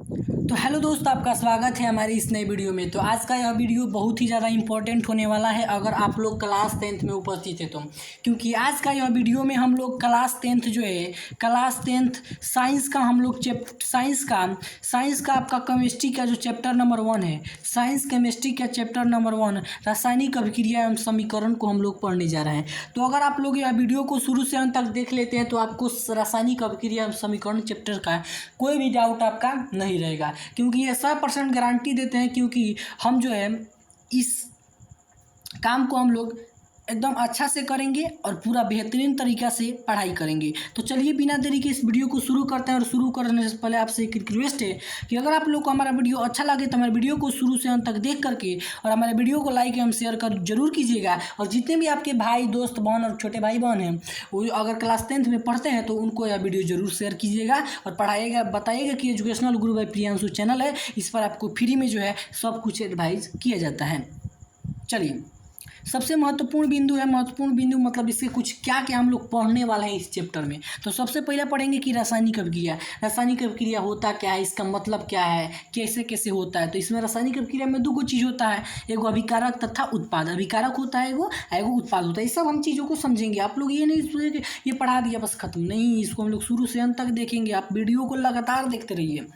तो हेलो दोस्त, आपका स्वागत है हमारी इस नई वीडियो में। तो आज का यह वीडियो बहुत ही ज़्यादा इंपॉर्टेंट होने वाला है अगर आप लोग क्लास 10th में उपस्थित है तो, क्योंकि आज का यह वीडियो में हम लोग क्लास 10th जो है, क्लास 10th साइंस का हम लोग साइंस का आपका केमिस्ट्री का जो चैप्टर नंबर 1 है, साइंस केमिस्ट्री का चैप्टर नंबर 1 रासायनिक अभिक्रिया एवं समीकरण को हम लोग पढ़ने जा रहे हैं। तो अगर आप लोग यह वीडियो को शुरू से अंत तक देख लेते हैं तो आपको रासायनिक अभिक्रिया एवं समीकरण चैप्टर का कोई भी डाउट आपका नहीं रहेगा, क्योंकि ये 100% गारंटी देते हैं, क्योंकि हम जो है इस काम को हम लोग एकदम अच्छा से करेंगे और पूरा बेहतरीन तरीक़ा से पढ़ाई करेंगे। तो चलिए बिना देरी के इस वीडियो को शुरू करते हैं। और शुरू करने से पहले आपसे एक रिक्वेस्ट है कि अगर आप लोग को हमारा वीडियो अच्छा लगे तो हमारे वीडियो को शुरू से अंत तक देख करके और हमारे वीडियो को लाइक एवं शेयर कर जरूर कीजिएगा। और जितने भी आपके भाई दोस्त बहन और छोटे भाई बहन हैं वो अगर क्लास 10th में पढ़ते हैं तो उनको यह वीडियो जरूर शेयर कीजिएगा और पढ़ाइएगा, बताइएगा कि एजुकेशनल गुरु भाई प्रियांशु चैनल है, इस पर आपको फ्री में जो है सब कुछ एडवाइस किया जाता है। चलिए, सबसे महत्वपूर्ण बिंदु मतलब इसके कुछ क्या क्या हम लोग पढ़ने वाले हैं इस चैप्टर में। तो सबसे पहले पढ़ेंगे कि रासायनिक अभिक्रिया होता क्या है, इसका मतलब क्या है, कैसे कैसे होता है। तो इसमें रासायनिक अभिक्रिया में दो चीज़ होता है, एगो अभिकारक तथा उत्पाद। अभिकारक होता है एगो उत्पाद होता है। इस सब हम चीज़ों को समझेंगे। आप लोग ये नहीं सोचेंगे कि ये पढ़ा दिया बस खत्म, नहीं, इसको हम लोग शुरू से अंत तक देखेंगे। आप वीडियो को लगातार देखते रहिए।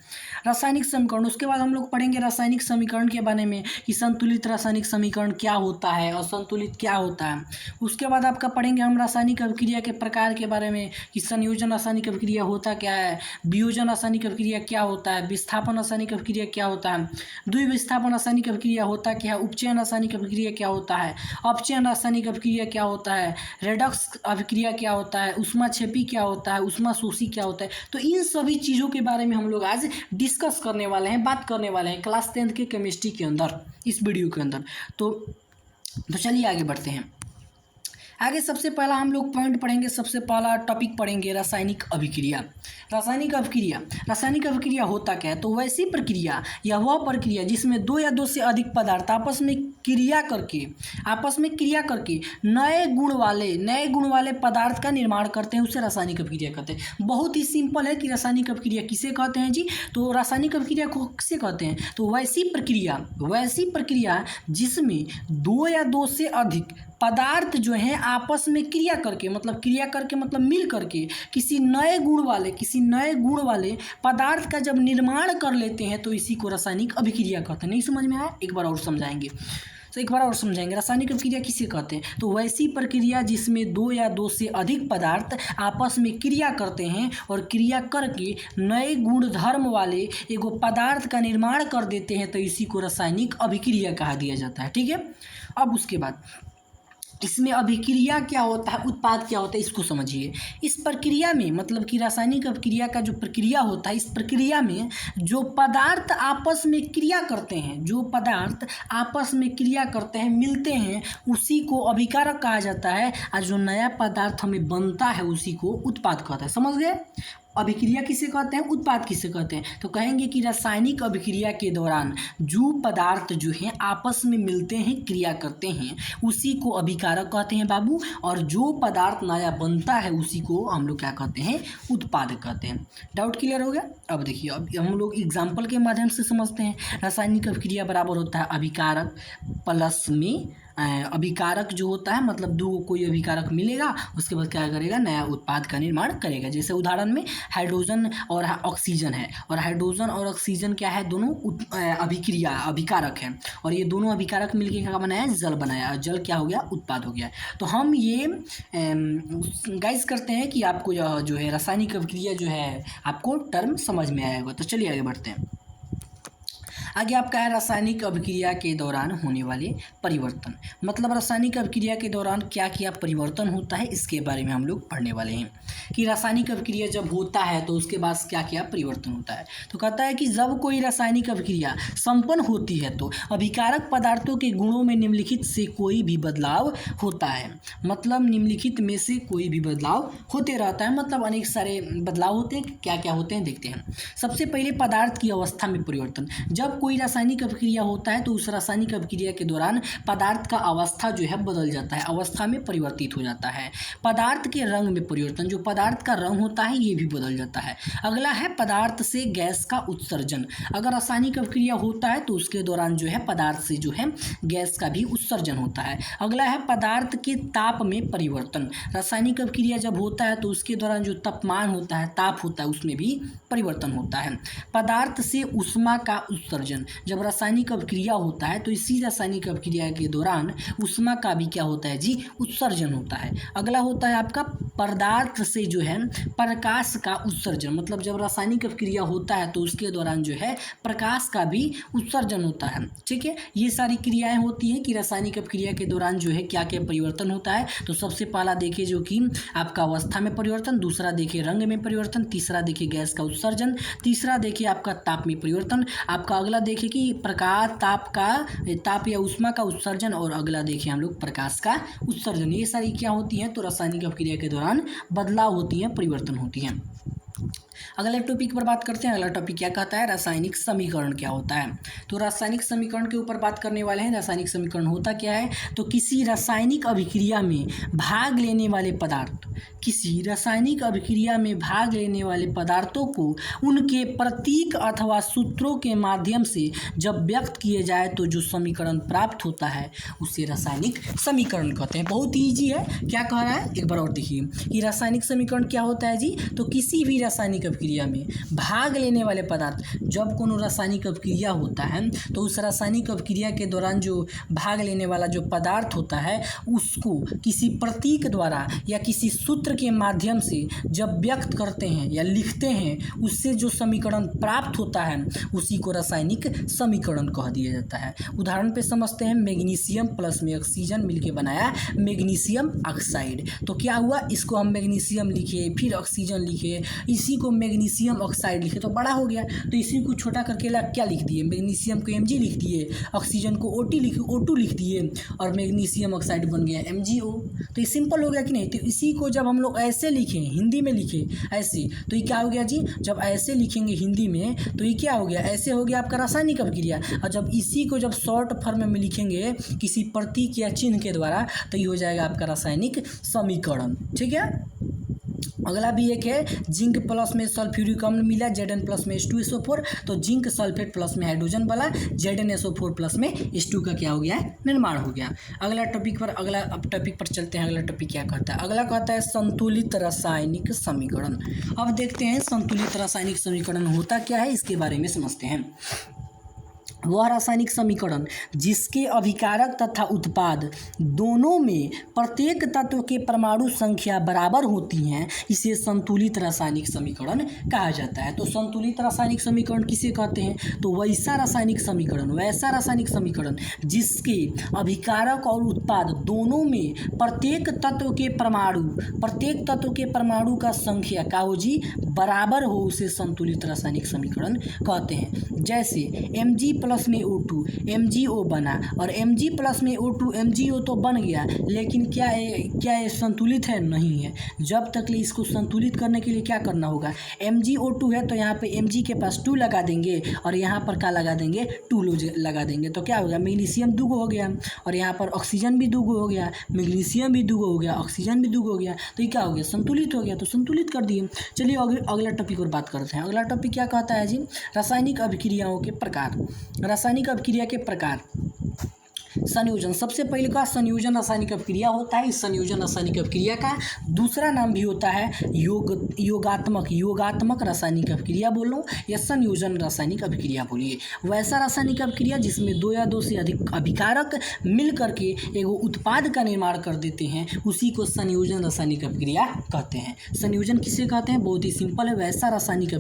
रासायनिक समीकरण, उसके बाद हम लोग पढ़ेंगे रासायनिक समीकरण के बारे में कि संतुलित रासायनिक समीकरण क्या होता है और संतुलित क्या होता है। उसके बाद आपका पढ़ेंगे हम रासायनिक अभिक्रिया के प्रकार के बारे में कि संयोजन रासायनिक अभिक्रिया होता क्या है, वियोजन रासायनिक अभिक्रिया क्या होता है, विस्थापन रासायनिक अभिक्रिया क्या होता है, द्विविस्थापन रासायनिक अभिक्रिया होता क्या है, उपचयन रासायनिक अभिक्रिया क्या होता है, अपचयन रासायनिक अभिक्रिया क्या होता है, रेडक्स अभिक्रिया क्या होता है, ऊष्माक्षेपी क्या होता है, ऊष्माशोषी क्या होता है। तो इन सभी चीज़ों के बारे में हम लोग आज डिस्कस करने वाले हैं, बात करने वाले हैं क्लास 10th के केमिस्ट्री के अंदर, इस वीडियो के अंदर। तो चलिए आगे बढ़ते हैं। आगे सबसे पहला हम लोग पॉइंट पढ़ेंगे, सबसे पहला टॉपिक पढ़ेंगे रासायनिक अभिक्रिया। रासायनिक अभिक्रिया होता क्या है। तो वैसी प्रक्रिया या वह प्रक्रिया जिसमें दो या दो से अधिक पदार्थ आपस में क्रिया करके नए गुण वाले पदार्थ का निर्माण करते हैं, उसे रासायनिक अभिक्रिया कहते हैं। बहुत ही सिंपल है कि रासायनिक अभिक्रिया किसे कहते हैं जी। तो रासायनिक अभिक्रिया को किसे कहते हैं, तो वैसी प्रक्रिया जिसमें दो या दो से अधिक पदार्थ जो हैं आपस में क्रिया करके मतलब मिल करके किसी नए गुण वाले पदार्थ का जब निर्माण कर लेते हैं तो इसी को रासायनिक अभिक्रिया कहते हैं। नहीं समझ में आया, एक बार और समझाएंगे। रासायनिक अभिक्रिया किसे कहते हैं। तो वैसी प्रक्रिया जिसमें दो या दो से अधिक पदार्थ आपस में क्रिया करते हैं और क्रिया करके नए गुण धर्म वाले एगो पदार्थ का निर्माण कर देते हैं, तो इसी को रासायनिक अभिक्रिया कहा दिया जाता है। ठीक है, अब उसके बाद इसमें अभिक्रिया क्या होता है, उत्पाद क्या होता है, इसको समझिए। इस प्रक्रिया में मतलब कि रासायनिक अभिक्रिया का जो प्रक्रिया होता है, इस प्रक्रिया में जो पदार्थ आपस में क्रिया करते हैं मिलते हैं, उसी को अभिकारक कहा जाता है। और जो नया पदार्थ हमें बनता है उसी को उत्पाद कहता है। समझ गए। अभिक्रिया किसे कहते हैं, उत्पाद किसे कहते हैं। तो कहेंगे कि रासायनिक अभिक्रिया के दौरान जो पदार्थ जो हैं आपस में मिलते हैं, क्रिया करते हैं, उसी को अभिकारक कहते हैं बाबू। और जो पदार्थ नया बनता है उसी को हम लोग क्या कहते हैं, उत्पाद कहते हैं। डाउट क्लियर हो गया। अब देखिए, अब हम लोग एग्जाम्पल के माध्यम से समझते हैं। रासायनिक अभिक्रिया बराबर होता है अभिकारक प्लस में अभिकारक जो होता है, मतलब दो कोई अभिकारक मिलेगा, उसके बाद क्या करेगा, नया उत्पाद का निर्माण करेगा। जैसे उदाहरण में हाइड्रोजन और ऑक्सीजन है, और हाइड्रोजन और ऑक्सीजन क्या है, दोनों अभिकारक हैं, और ये दोनों अभिकारक मिलकर क्या बनाया, जल बनाया, और जल क्या हो गया, उत्पाद हो गया। तो हम ये गाइस करते हैं कि आपको जो है रासायनिक अभिक्रिया जो है आपको टर्म समझ में आएगा। तो चलिए आगे बढ़ते हैं। आगे आपका है रासायनिक अभिक्रिया के दौरान होने वाले परिवर्तन। मतलब रासायनिक अभिक्रिया के दौरान क्या क्या परिवर्तन होता है, इसके बारे में हम लोग पढ़ने वाले हैं कि रासायनिक अभिक्रिया जब होता है तो उसके बाद क्या क्या परिवर्तन होता है। तो कहता है कि जब कोई रासायनिक अभिक्रिया संपन्न होती है तो अभिकारक पदार्थों के गुणों में निम्नलिखित से कोई भी बदलाव होता है। मतलब निम्नलिखित में से कोई भी बदलाव होते रहता है, मतलब अनेक सारे बदलाव होते हैं। क्या क्या होते हैं देखते हैं। सबसे पहले पदार्थ की अवस्था में परिवर्तन। जब कोई रासायनिक अभिक्रिया होता है तो उस रासायनिक अभिक्रिया के दौरान पदार्थ का अवस्था जो है बदल जाता है, अवस्था में परिवर्तित हो जाता है। पदार्थ के रंग में परिवर्तन, जो पदार्थ का रंग होता है ये भी बदल जाता है। अगला है पदार्थ से गैस का उत्सर्जन। अगर रासायनिक अभिक्रिया होता है तो उसके दौरान जो है पदार्थ से जो है गैस का भी उत्सर्जन होता है। अगला है पदार्थ के ताप में परिवर्तन। रासायनिक अभिक्रिया जब होता है तो उसके दौरान जो तापमान होता है, ताप होता है, उसमें भी परिवर्तन होता है। पदार्थ से ऊष्मा का उत्सर्जन। जब रासायनिक अभिक्रिया होता है तो इसी रासायनिक अभिक्रिया के दौरान ऊष्मा का भी क्या होता है जी, उत्सर्जन होता है। अगला होता है आपका पदार्थ से जो है प्रकाश का उत्सर्जन। मतलब जब रासायनिक अभिक्रिया होता है तो उसके दौरान जो है प्रकाश का भी उत्सर्जन होता है। ठीक है, ये सारी क्रियाएं होती हैं कि रासायनिक अभिक्रिया के दौरान जो है क्या क्या परिवर्तन होता है। तो सबसे पहला देखिए जो कि आपका अवस्था में परिवर्तन, दूसरा देखिए रंग में परिवर्तन, तीसरा देखिए गैस का उत्सर्जन, तीसरा देखिए आपका ताप में परिवर्तन, आपका अगला देखिए कि प्रकाश ताप या ऊष्मा का उत्सर्जन, और अगला देखिए हम लोग प्रकाश का उत्सर्जन। ये सारी क्या होती हैं, तो रासायनिक अभिक्रिया के दौरान बदलाव होती हैं, परिवर्तन होती हैं। अगले टॉपिक पर बात करते हैं। अगला टॉपिक क्या कहता है, रासायनिक समीकरण क्या होता है। तो रासायनिक समीकरण के ऊपर बात करने वाले हैं। रासायनिक समीकरण होता क्या है, तो किसी रासायनिक अभिक्रिया में भाग लेने वाले पदार्थ, किसी रासायनिक अभिक्रिया में भाग लेने वाले पदार्थों को उनके प्रतीक अथवा सूत्रों के माध्यम से जब व्यक्त किए जाए तो जो समीकरण प्राप्त होता है उसे रासायनिक समीकरण कहते हैं। बहुत ईजी है। क्या कह रहा है, एक बार और देखिए कि रासायनिक समीकरण क्या होता है जी, तो किसी भी रासायनिक अभिक्रिया में भाग लेने वाले पदार्थ, जब कोनो रासायनिक अभिक्रिया होता है तो उस रासायनिक अभिक्रिया के दौरान जो भाग लेने वाला जो पदार्थ होता है उसको किसी प्रतीक द्वारा या किसी सूत्र के माध्यम से जब व्यक्त करते हैं या लिखते हैं, उससे जो समीकरण प्राप्त होता है उसी को रासायनिक समीकरण कह दिया जाता है। उदाहरण पे समझते हैं, मैग्नीशियम प्लस में ऑक्सीजन मिलके बनाया मैग्नीशियम ऑक्साइड। तो क्या हुआ, इसको हम मैग्नीशियम लिखे, फिर ऑक्सीजन लिखे, इसी को मैग्नीशियम ऑक्साइड लिखे तो बड़ा हो गया। तो इसी को छोटा करके क्या लिख दिए, मैग्नीशियम को Mg लिख दिए, ऑक्सीजन को O2 लिख दिए, और मैग्नीशियम ऑक्साइड बन गया MgO। तो ये सिंपल हो गया कि नहीं। तो इसी को जब हम लोग ऐसे लिखें, हिंदी में लिखे ऐसे, तो ये क्या हो गया जी, जब ऐसे लिखेंगे हिंदी में तो ये क्या हो गया, ऐसे हो गया आपका रासायनिक अभिक्रिया। और जब इसी को जब शॉर्ट फॉर्म में लिखेंगे किसी प्रतीक या चिन्ह के द्वारा तो ये हो जाएगा आपका रासायनिक समीकरण। ठीक है। अगला भी एक है, जिंक प्लस में सल्फ्यूरिक अम्ल मिला Zn प्लस में H2SO4, तो जिंक सल्फेट प्लस में हाइड्रोजन वाला ZnSO4 प्लस में H2 का क्या हो गया है, निर्माण हो गया। अगला टॉपिक पर चलते हैं। अगला टॉपिक क्या कहता है, अगला कहता है संतुलित रासायनिक समीकरण। अब देखते हैं संतुलित रासायनिक समीकरण होता क्या है, इसके बारे में समझते हैं। वह रासायनिक समीकरण जिसके अभिकारक तथा उत्पाद दोनों में प्रत्येक तत्व के परमाणु संख्या बराबर होती हैं, इसे संतुलित रासायनिक समीकरण कहा जाता है। तो संतुलित रासायनिक समीकरण किसे कहते हैं, तो वैसा रासायनिक समीकरण जिसके अभिकारक और उत्पाद दोनों में प्रत्येक तत्व के परमाणु का संख्या का हो जी बराबर हो, उसे संतुलित रासायनिक समीकरण कहते हैं। जैसे Mg प्लस में O2 MgO बना, और Mg प्लस में O2 MgO तो बन गया, लेकिन क्या ये संतुलित है, नहीं है। जब तक इसको संतुलित करने के लिए क्या करना होगा, MgO2 है तो यहाँ पे Mg के पास 2 लगा देंगे, और यहाँ पर क्या लगा देंगे, 2 लगा देंगे। तो क्या होगा, मैग्नीशियम 2 हो गया, और यहाँ पर ऑक्सीजन भी 2 हो गया, मैग्नीशियम भी 2 हो गया, ऑक्सीजन भी 2 हो गया। तो ये क्या हो गया, संतुलित हो गया। तो संतुलित कर दिए। चलिए अगला टॉपिक पर बात करते हैं। अगला टॉपिक क्या कहता है जी, रासायनिक अभिक्रियाओं के प्रकार। रासायनिक अभिक्रिया के प्रकार। संयोजन, सबसे पहले का संयोजन रासायनिक अभिक्रिया होता है। इस संयोजन रासायनिक अभिक्रिया का दूसरा नाम भी होता है योगात्मक रासायनिक अभिक्रिया बोलो या संयोजन रासायनिक अभिक्रिया बोलिए। वैसा रासायनिक अभिक्रिया जिसमें 2 या 2 से अधिक अभिकारक मिल करके एक उत्पाद का निर्माण कर देते हैं, उसी को संयोजन रासायनिक अभिक्रिया कहते हैं। संयोजन किसे कहते हैं, बहुत ही सिंपल है, वैसा रासायनिक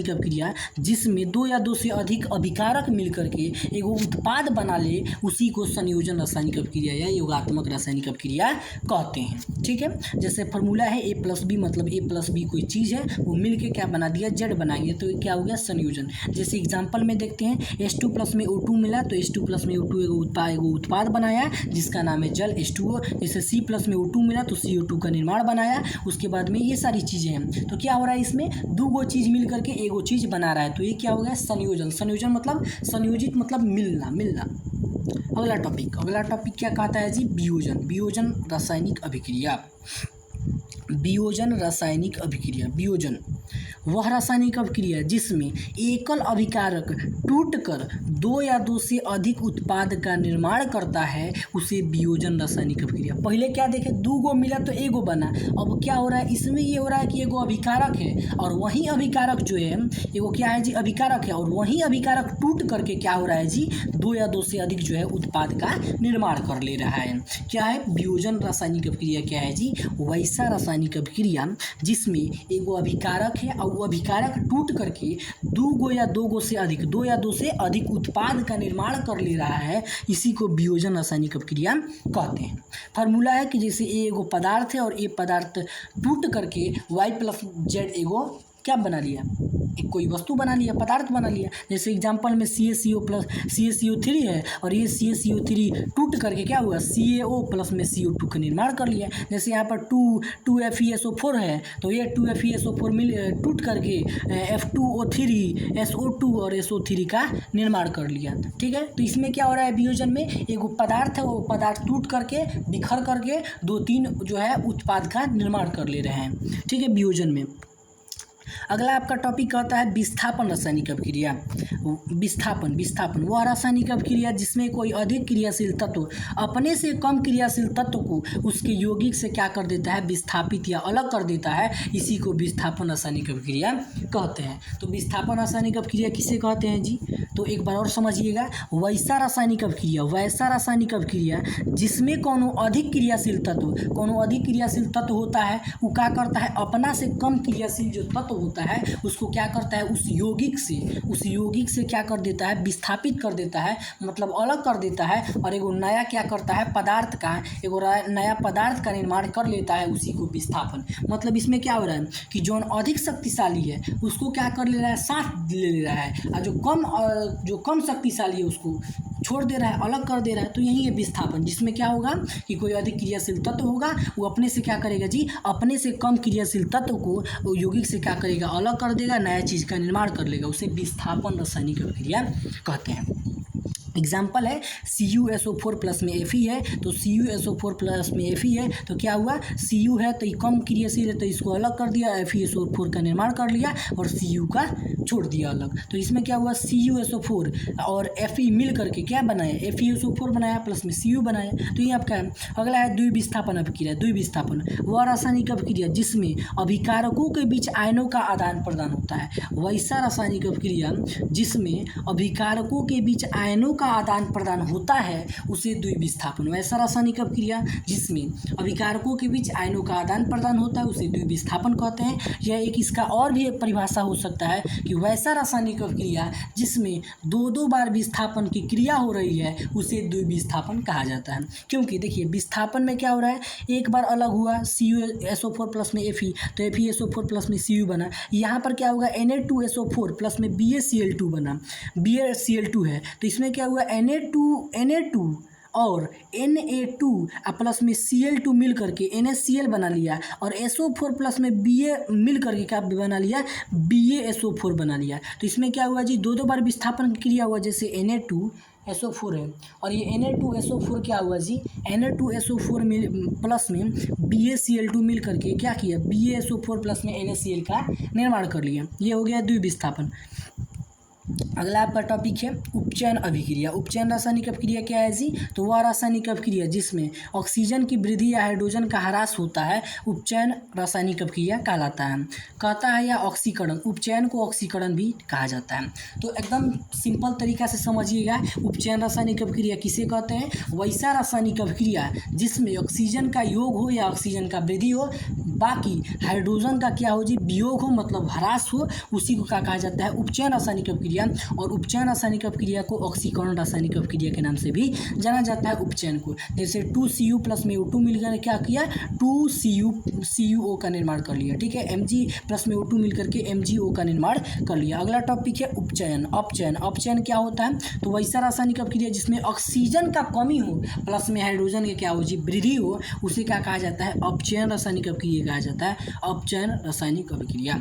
अभिक्रिया जिसमें 2 या 2 से अधिक अभिकारक मिल करके एक उत्पाद बना ले उसी को संयोजन रासायनिक अभिक्रिया या योगात्मक रासायनिक अभिक्रिया कहते हैं। ठीक है, जैसे फार्मूला है A+B, मतलब A+B कोई चीज़ है वो मिल के क्या बना दिया, Z बनाइए, तो क्या हो गया संयोजन। जैसे एग्जाम्पल में देखते हैं H2+ में O2 मिला तो H2+ में O2 एगो उत्पाद बनाया जिसका नाम है जल H2O। जैसे C+ में O2 मिला तो CO2 का निर्माण बनाया। उसके बाद में ये सारी चीज़ें हैं, तो क्या हो रहा है इसमें दो गो चीज़ मिल करके एगो चीज़ बना रहा है, तो ये क्या हो गया संयोजन। संयोजन मतलब संयोजित मतलब मिलना। अगला टॉपिक क्या कहता है जी, वियोजन। वियोजन रासायनिक अभिक्रिया। वियोजन वह रासायनिक अभिक्रिया जिसमें एकल अभिकारक टूटकर दो या दो से अधिक उत्पाद का निर्माण करता है उसे वियोजन रासायनिक अभिक्रिया। पहले क्या देखे, दो गो मिला तो एगो बना। अब क्या हो रहा है इसमें, ये हो रहा है कि एगो अभिकारक है और वही अभिकारक जो है एगो क्या है जी अभिकारक है, और वही अभिकारक टूट करके क्या हो रहा है जी दो या दो से अधिक जो है उत्पाद का निर्माण कर ले रहा है। क्या है वियोजन रासायनिक अभिक्रिया, क्या है जी वैसा रासायनिक अभिक्रिया जिसमें एगो अभिकारक है और वो अभिकारक टूट करके दो या दो से अधिक उत्पाद का निर्माण कर ले रहा है, इसी को वियोजन रासायनिक अभिक्रिया कहते हैं। फार्मूला है कि जैसे ए एगो पदार्थ है और ये पदार्थ टूट करके Y+Z एगो क्या बना लिया, एक कोई वस्तु बना लिया, पदार्थ बना लिया। जैसे एग्जांपल में CaCO3 है और ये CaCO3 टूट करके क्या हुआ CaO+ में CO2 का निर्माण कर लिया। जैसे यहाँ पर 2FeSO4 है तो ये 2FeSO4 टूट करके F2O3 SO2 और SO3 का निर्माण कर लिया। ठीक है, तो इसमें क्या हो रहा है वियोजन में एक पदार्थ है, वो पदार्थ टूट करके बिखर करके 2-3 जो है उत्पाद का निर्माण कर ले रहे हैं। ठीक है, वियोजन में। अगला आपका टॉपिक कहता है विस्थापन रासायनिक अभिक्रिया। विस्थापन वह रासायनिक अभिक्रिया जिसमें कोई अधिक क्रियाशील तत्व अपने से कम क्रियाशील तत्व को उसके यौगिक से क्या कर देता है, विस्थापित या अलग कर देता है, इसी को विस्थापन रासायनिक अभिक्रिया कहते हैं। तो विस्थापन रासायनिक अभिक्रिया किसे कहते हैं जी, तो एक बार और समझिएगा, वैसा रासायनिक अभिक्रिया जिसमें कोनो अधिक क्रियाशील तत्व होता है, वो क्या करता है अपना से कम क्रियाशील जो तत्व होता है उसको क्या करता है उस यौगिक से क्या कर देता है, विस्थापित कर देता है, मतलब अलग कर देता है, और एगो नया क्या करता है नया पदार्थ का निर्माण कर लेता है, उसी को विस्थापन। मतलब इसमें क्या हो रहा है कि जो अधिक शक्तिशाली है उसको क्या कर ले रहा है, साथ ले रहा है, और जो कम शक्तिशाली है उसको छोड़ दे रहा है, अलग कर दे रहा है। तो यही है विस्थापन, जिसमें क्या होगा कि कोई अधिक क्रियाशील तत्व होगा वो अपने से क्या करेगा जी, अपने से कम क्रियाशील तत्व को यौगिक से क्या करेगा, अलग कर देगा, नया चीज़ का निर्माण कर लेगा, उसे विस्थापन रासायनिक अभिक्रिया कहते हैं। एग्जाम्पल है CuSO4+ में Fe है, तो CuSO4+ में Fe है तो क्या हुआ, Cu है तो ये कम क्रियाशील है तो इसको अलग कर दिया, FeSO4 का निर्माण कर लिया और Cu का छोड़ दिया अलग। तो इसमें क्या हुआ, CuSO4 और Fe मिल करके क्या बनाया, FeSO4 बनाया प्लस में Cu बनाया। तो ये आपका है। अगला है द्विविस्थापन अभिक्रिया। द्विविस्थापन वह रासायनिक अभिक्रिया जिसमें अभिकारकों के बीच आयनों का आदान प्रदान होता है। वैसा रासायनिक अभिक्रिया जिसमें अभिकारकों के बीच आयनों का आदान प्रदान होता है उसे द्विविस्थापन। वैसा रासायनिक अभिक्रिया जिसमें अभिकारकों के बीच आयनों का आदान प्रदान होता है उसे द्विविस्थापन कहते हैं। यह एक इसका और भी एक परिभाषा हो सकता है कि वैसा रासायनिक अभिक्रिया जिसमें दो बार विस्थापन की क्रिया हो रही है उसे द्विविस्थापन कहा जाता है। क्योंकि देखिए विस्थापन में क्या हो रहा है, एक बार अलग हुआ CuSO4+ में Fe तो FeSO4+ में Cu बना। यहाँ पर क्या होगा, Na2SO4+ में BaCl2 बना, BaCl2 है तो इसमें क्या हुआ, Na2 और Na2 प्लस में Cl2 मिल करके NaCl बना लिया, और SO4+ में Ba मिल करके क्या बना लिया, BaSO4 बना लिया। तो इसमें क्या हुआ जी, दो बार विस्थापन की क्रिया हुआ। जैसे Na2SO4 है और ये Na2SO4 क्या हुआ जी, Na2SO4 प्लस में BaCl2 मिल करके क्या किया, BaSO4+ में NaCl का निर्माण कर लिया। ये हो गया द्विविस्थापन। अगला आपका टॉपिक है उपचयन अभिक्रिया। उपचयन रासायनिक अभिक्रिया क्या है जी, तो वह रासायनिक अभिक्रिया जिसमें ऑक्सीजन की वृद्धि या हाइड्रोजन का ह्रास होता है उपचयन रासायनिक अभिक्रिया कहलाता है। कहता है या ऑक्सीकरण, उपचयन को ऑक्सीकरण भी कहा जाता है। तो एकदम सिंपल तरीका से समझिएगा, उपचयन रासायनिक अभिक्रिया किसे कहते हैं, वैसा रासायनिक अभिक्रिया जिसमें ऑक्सीजन का योग हो या ऑक्सीजन का वृद्धि हो, बाकी हाइड्रोजन का क्या हो जी, वियोग हो मतलब ह्रास हो, उसी को क्या कहा जाता है, उपचयन रासायनिक अभिक्रिया अपक्रिया, और उपचयन रासायनिक अपक्रिया को ऑक्सीकरण रासायनिक अपक्रिया के नाम से भी जाना जाता है उपचयन को। जैसे 2Cu प्लस में O2 मिलकर क्या किया, 2CuO का निर्माण कर लिया, ठीक है। Mg प्लस में O2 मिलकर के MgO का निर्माण कर लिया। अगला टॉपिक है उपचयन। अपचयन, अपचयन क्या होता है, तो वैसा रासायनिक अपक्रिया जिसमें ऑक्सीजन का कमी हो प्लस में हाइड्रोजन के क्या हो जी वृद्धि हो, उसे क्या कहा जाता है, अपचयन रासायनिक अपक्रिया कहा जाता है, अपचयन रासायनिक अपक्रिया।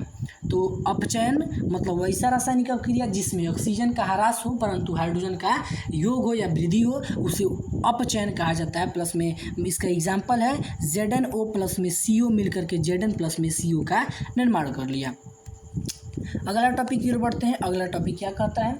तो अपचयन मतलब वैसा रासायनिक अपक्रिया जिसमें ऑक्सीजन का ह्रास हो परंतु हाइड्रोजन का योग हो या वृद्धि हो, उसे अपचयन कहा जाता है। प्लस में इसका एग्जाम्पल है ZnO प्लस में CO मिलकर के Zn प्लस में CO का निर्माण कर लिया। अगला टॉपिक की ओर बढ़ते हैं। अगला टॉपिक क्या कहता है,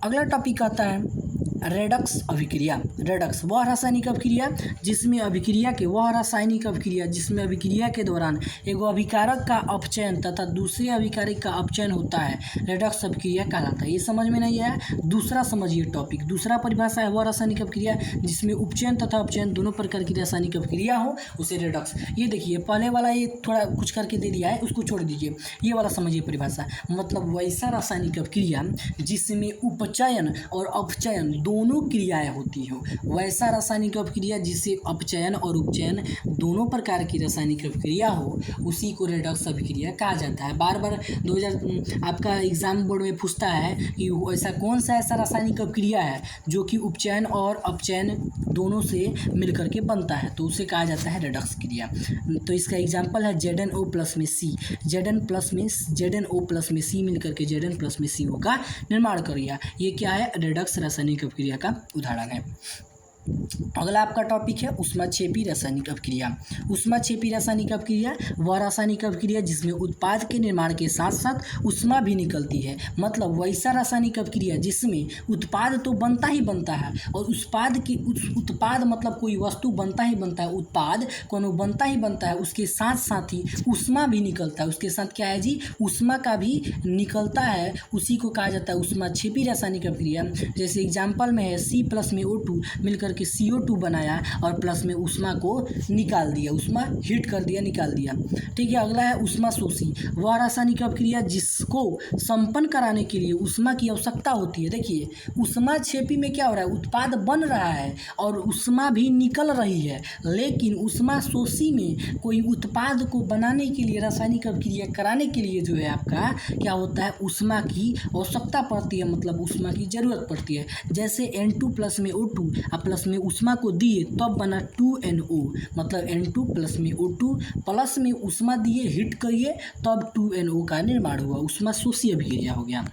अगला टॉपिक आता है रेडक्स अभिक्रिया। रेडक्स वह रासायनिक अभिक्रिया जिसमें अभिक्रिया के वह रासायनिक अभिक्रिया जिसमें अभिक्रिया के दौरान एगो अभिकारक का अपचयन तथा दूसरे अभिकारक का अपचयन होता है, रेडक्स अभिक्रिया कहलाता है। ये समझ में नहीं आया, दूसरा समझिए टॉपिक। दूसरा परिभाषा है वह रासायनिक अभिक्रिया जिसमें उपचयन तथा अपचयन दोनों प्रकार की रासायनिक अभिक्रिया हो, उसे रेडक्स। ये देखिए पहले वाला ये थोड़ा कुछ करके दे दिया है, उसको छोड़ दीजिए, ये वाला समझिए परिभाषा। मतलब वैसा रासायनिक अभिक्रिया जिसमें उपचयन और अपचयन दोनों क्रियाएं होती हो, वैसा रासायनिक अभिक्रिया जिससे अपचयन और उपचयन दोनों प्रकार की रासायनिक अभिक्रिया हो, उसी को रेडक्स अभिक्रिया कहा जाता है। बार बार 2000 आपका एग्जाम बोर्ड में पूछता है कि ऐसा कौन सा ऐसा रासायनिक अभिक्रिया है जो कि उपचयन और अपचयन दोनों से मिलकर के बनता है, तो उसे कहा जाता है रेडक्स क्रिया। तो इसका एग्जाम्पल है ZnO प्लस में C, ZnO प्लस में C मिलकर के Zn प्लस में CO का निर्माण कर लिया। ये क्या है, रेडक्स रासायनिक अभिक्रिया का उदाहरण है। अगला आपका टॉपिक है ऊष्माक्षेपी रासायनिक अभिक्रिया। ऊष्माक्षेपी रासायनिक अभिक्रिया वह रासायनिक अभिक्रिया जिसमें उत्पाद के निर्माण के साथ साथ ऊष्मा भी निकलती है। मतलब वैसा रासायनिक अभिक्रिया जिसमें उत्पाद तो बनता ही बनता है और उत्पाद मतलब कोई वस्तु बनता ही बनता है, उत्पाद कोनो बनता ही बनता है, उसके साथ साथ ही ऊष्मा भी निकलता है। उसके साथ क्या है जी, ऊष्मा का भी निकलता है, उसी को कहा जाता है ऊष्माक्षेपी रासायनिक अभिक्रिया। जैसे एग्जाम्पल में है C प्लस में O2 मिलकर के CO2 बनाया और प्लस में ऊष्मा को निकाल दिया, ऊष्मा हीट कर दिया, निकाल दिया, ठीक है। अगला है ऊष्मा शोषी, वह रासायनिक अभिक्रिया जिसको संपन्न कराने के लिए ऊष्मा की आवश्यकता होती है। देखिए ऊष्माक्षेपी में क्या हो रहा है, उत्पाद बन रहा है और ऊष्मा भी निकल रही है, लेकिन ऊष्मा शोषी में कोई उत्पाद को बनाने के लिए रासायनिक अभिक्रिया कराने के लिए जो है आपका क्या होता है, ऊष्मा की आवश्यकता पड़ती है, मतलब ऊष्मा की जरूरत पड़ती है। जैसे N2 प्लस में O2 प्लस में ऊष्मा को दिए तब बना 2NO, मतलब N2 प्लस में O2 प्लस में ऊष्मा दिए हीट करिए तब 2NO का निर्माण हुआ, ऊष्मा शोषी अभिक्रिया हो गया।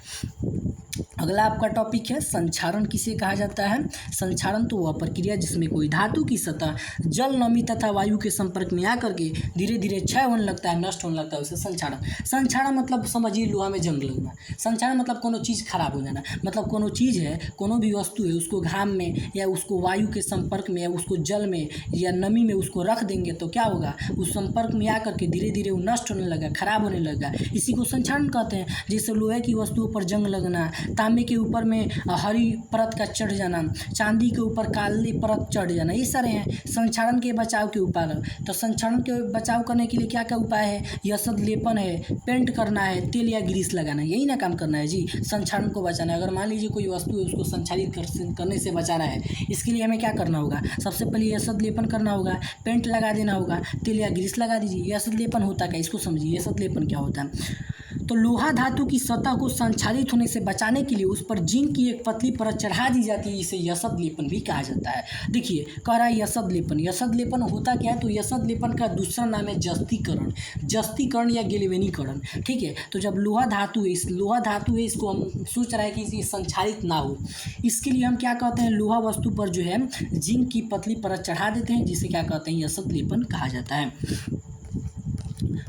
अगला आपका टॉपिक है संक्षारण किसे कहा जाता है। संक्षारण तो वह प्रक्रिया जिसमें कोई धातु की सतह जल, नमी तथा वायु के संपर्क में आकर के धीरे धीरे क्षय होने लगता है, नष्ट होने लगता है, उसे संक्षारण। संक्षारण मतलब समझिए लोहा में जंग लगना। संक्षारण मतलब कोनो चीज़ खराब हो जाना, मतलब कोनो चीज़ है, कोनो भी वस्तु है, उसको घाम में या उसको वायु के संपर्क में या उसको जल में या नमी में उसको रख देंगे तो क्या होगा, उस संपर्क में आकर के धीरे धीरे वो नष्ट होने लगा, खराब होने लगा, इसी को संक्षारण कहते हैं। जैसे लोहे की वस्तुओं पर जंग लगना, तांबे के ऊपर में हरी परत का चढ़ जाना, चांदी के ऊपर काली परत चढ़ जाना, ये सारे हैं संक्षारण के बचाव के उपाय। तो संक्षारण के बचाव करने के लिए क्या क्या उपाय है, यसद लेपन है, पेंट करना है, तेल या ग्रीस लगाना, यही ना काम करना है जी, संक्षारण को बचाना है। अगर मान लीजिए कोई वस्तु है उसको संक्षारित करने से बचाना है, इसके लिए हमें क्या करना होगा, सबसे पहले यसद लेपन करना होगा, पेंट लगा देना होगा, तेल या ग्रीस लगा दीजिए। यसद लेपन होता क्या, इसको समझिए, यसद लेपन क्या होता है। तो लोहा धातु की सतह को संक्षारित होने से बचाने के लिए उस पर जिंक की एक पतली परत चढ़ा दी जाती है, इसे यसद लेपन भी कहा जाता है। देखिए कह रहा है यसद लेपन, यसद लेपन होता क्या है, तो यसद लेपन का दूसरा नाम है जस्तीकरण, जस्तीकरण या गेल्वेनीकरण, ठीक है। तो जब लोहा धातु है इसको हम सोच रहे हैं कि इसे संक्षारित ना हो, इसके लिए हम क्या कहते हैं, लोहा वस्तु पर जो है जिंक की पतली परत चढ़ा देते हैं, जिसे क्या कहते हैं, यसद लेपन कहा जाता है।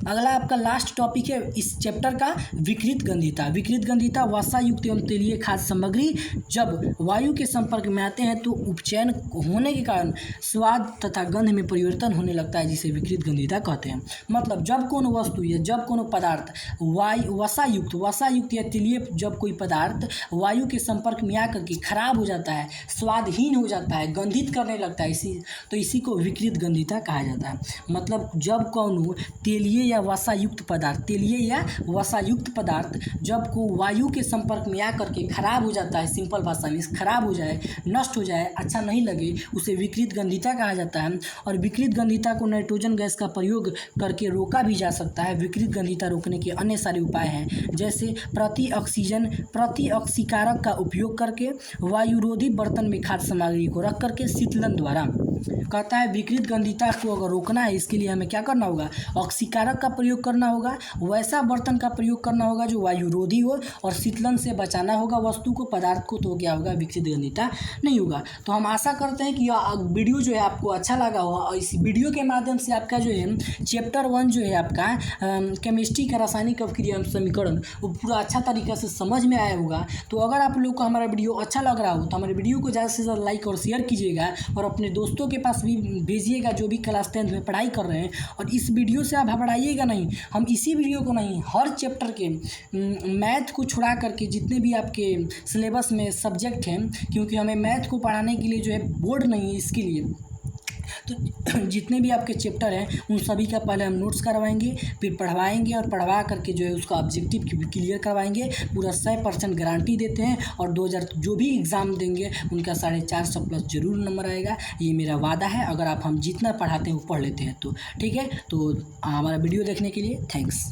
अगला आपका लास्ट टॉपिक है इस चैप्टर का, विकृत गंधिता। विकृत गंधिता वसा युक्त एवं तेलीय खाद्य सामग्री जब वायु के संपर्क में आते हैं तो उपचयन होने के कारण स्वाद तथा गंध में परिवर्तन होने लगता है, जिसे विकृत गंधिता कहते हैं। मतलब जब कोनो वस्तु या जब कोनो पदार्थ वसा युक्त या तेलीय जब कोई पदार्थ वायु के संपर्क में आकर के खराब हो जाता है, स्वादहीन हो जाता है, गंधित करने लगता है, इसी को विकृत गंधिता कहा जाता है। मतलब जब कोनो तेलीय या या वसायुक्त पदार्थ, तेलीय या वसायुक्त पदार्थ जब को वायु के संपर्क में आकर के खराब हो जाता है, सिंपल भाषा में खराब हो जाए, नष्ट हो जाए, अच्छा नहीं लगे, उसे विकृत गंधिता कहा जाता है। और विकृत गंधिता को नाइट्रोजन गैस का प्रयोग करके रोका भी जा सकता है। विकृत गंधिता रोकने के अन्य सारे उपाय हैं, जैसे प्रतिऑक्सीकारक का उपयोग करके, वायुरोधी बर्तन में खाद्य सामग्री को रख करके, शीतलन द्वारा। कहता है विकृत गंधिता को अगर रोकना है, इसके लिए हमें क्या करना होगा, ऑक्सीकारक का प्रयोग करना होगा, वैसा बर्तन का प्रयोग करना होगा जो वायुरोधी हो, और शीतलन से बचाना होगा वस्तु को, पदार्थ को, तो क्या होगा, विकृत गंधिता नहीं होगा। तो हम आशा करते हैं कि यह वीडियो जो है आपको अच्छा लगा होगा, और इस वीडियो के माध्यम से आपका जो है चैप्टर 1 जो है आपका केमिस्ट्री का रासायनिक अभिक्रिया समीकरण वो पूरा अच्छा तरीके से समझ में आया होगा। तो अगर आप लोग को हमारा वीडियो अच्छा लग रहा हो तो हमारे वीडियो को ज़्यादा से ज़्यादा लाइक और शेयर कीजिएगा, और अपने दोस्तों के पास भी भेजिएगा जो भी क्लास 10 में पढ़ाई कर रहे हैं। और इस वीडियो से आप घबराइएगा नहीं, हम इसी वीडियो को नहीं, हर चैप्टर के मैथ को छुड़ा करके जितने भी आपके सिलेबस में सब्जेक्ट हैं, क्योंकि हमें मैथ को पढ़ाने के लिए जो है बोर्ड नहीं है, इसके लिए तो जितने भी आपके चैप्टर हैं उन सभी का पहले हम नोट्स करवाएंगे, फिर पढ़वाएंगे, और पढ़वा करके जो है उसका ऑब्जेक्टिव क्लियर करवाएंगे। पूरा 100% गारंटी देते हैं, और 2000 जो भी एग्ज़ाम देंगे उनका 450 प्लस जरूर नंबर आएगा, ये मेरा वादा है। अगर आप हम जितना पढ़ाते हैं वो पढ़ लेते हैं तो ठीक है। तो हमारा वीडियो देखने के लिए थैंक्स।